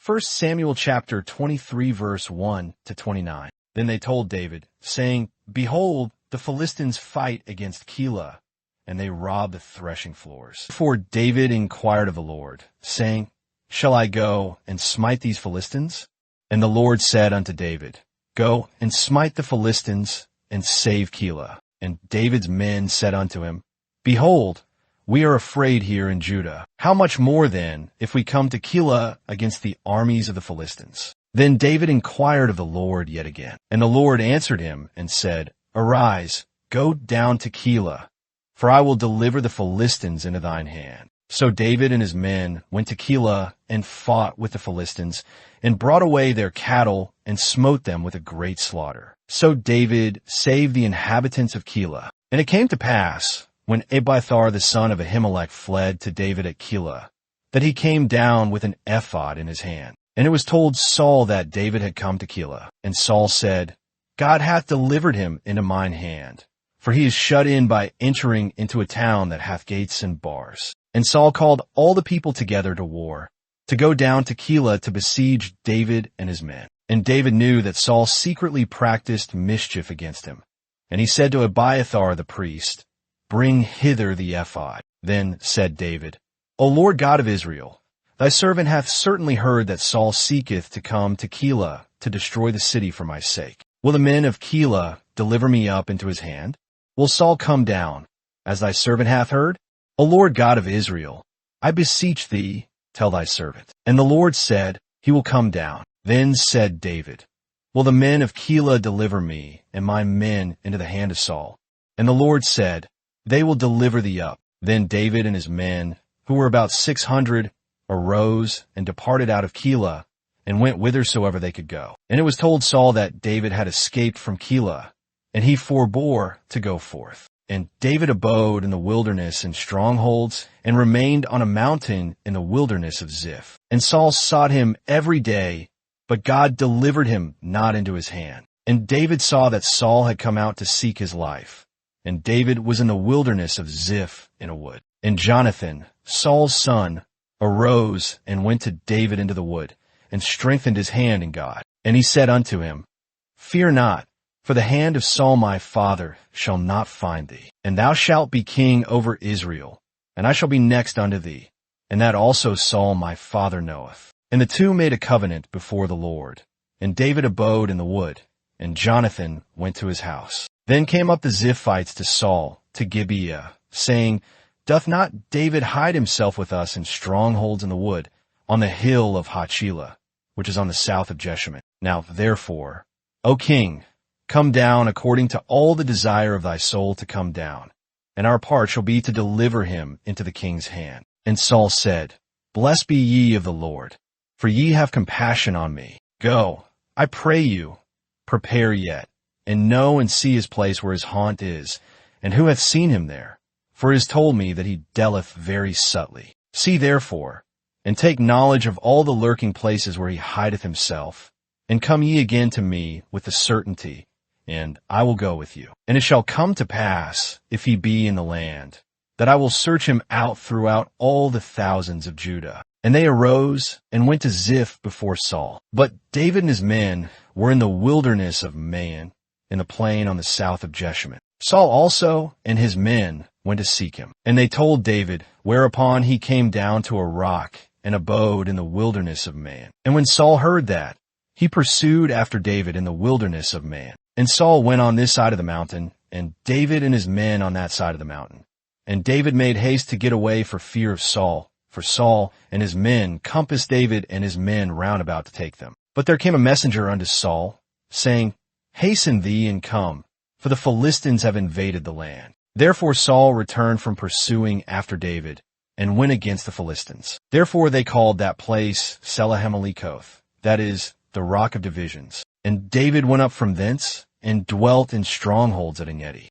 1 Samuel chapter 23 verse 1 to 29. Then they told David, saying, Behold, the Philistines fight against Keilah, and they rob the threshing floors. Therefore David inquired of the Lord, saying, Shall I go and smite these Philistines? And the Lord said unto David, Go and smite the Philistines, and save Keilah. And David's men said unto him, Behold, we are afraid here in Judah. How much more then, if we come to Keilah against the armies of the Philistines? Then David inquired of the Lord yet again. And the Lord answered him and said, Arise, go down to Keilah, for I will deliver the Philistines into thine hand. So David and his men went to Keilah and fought with the Philistines, and brought away their cattle, and smote them with a great slaughter. So David saved the inhabitants of Keilah. And it came to pass, when Abiathar the son of Ahimelech fled to David at Keilah, that he came down with an ephod in his hand. And it was told Saul that David had come to Keilah. And Saul said, God hath delivered him into mine hand, for he is shut in by entering into a town that hath gates and bars. And Saul called all the people together to war, to go down to Keilah to besiege David and his men. And David knew that Saul secretly practiced mischief against him. And he said to Abiathar the priest, Bring hither the ephod. Then said David, O Lord God of Israel, thy servant hath certainly heard that Saul seeketh to come to Keilah to destroy the city for my sake. Will the men of Keilah deliver me up into his hand? Will Saul come down, as thy servant hath heard? O Lord God of Israel, I beseech thee, tell thy servant. And the Lord said, He will come down. Then said David, Will the men of Keilah deliver me and my men into the hand of Saul? And the Lord said, They will deliver thee up. Then David and his men, who were about 600, arose and departed out of Keilah, and went whithersoever they could go. And it was told Saul that David had escaped from Keilah, and he forbore to go forth. And David abode in the wilderness in strongholds, and remained on a mountain in the wilderness of Ziph. And Saul sought him every day, but God delivered him not into his hand. And David saw that Saul had come out to seek his life. And David was in the wilderness of Ziph in a wood. And Jonathan, Saul's son, arose and went to David into the wood, and strengthened his hand in God. And he said unto him, Fear not, for the hand of Saul my father shall not find thee. And thou shalt be king over Israel, and I shall be next unto thee, and that also Saul my father knoweth. And the two made a covenant before the Lord. And David abode in the wood, and Jonathan went to his house. Then came up the Ziphites to Saul, to Gibeah, saying, Doth not David hide himself with us in strongholds in the wood, on the hill of Hachilah, which is on the south of Jeshimon? Now therefore, O king, come down according to all the desire of thy soul to come down, and our part shall be to deliver him into the king's hand. And Saul said, Blessed be ye of the Lord, for ye have compassion on me. Go, I pray you, prepare yet, and know and see his place where his haunt is, and who hath seen him there? For it is told me that he dealeth very subtly. See therefore, and take knowledge of all the lurking places where he hideth himself, and come ye again to me with the certainty, and I will go with you. And it shall come to pass, if he be in the land, that I will search him out throughout all the thousands of Judah. And they arose and went to Ziph before Saul. But David and his men were in the wilderness of Maon, in the plain on the south of Jeshimon. Saul also and his men went to seek him. And they told David, whereupon he came down to a rock, and abode in the wilderness of Maon. And when Saul heard that, he pursued after David in the wilderness of Maon. And Saul went on this side of the mountain, and David and his men on that side of the mountain. And David made haste to get away for fear of Saul, for Saul and his men compassed David and his men round about to take them. But there came a messenger unto Saul, saying, Hasten thee and come, for the Philistines have invaded the land. Therefore Saul returned from pursuing after David, and went against the Philistines. Therefore they called that place Selahamelikoth, that is, the rock of divisions. And David went up from thence, and dwelt in strongholds at Engedi.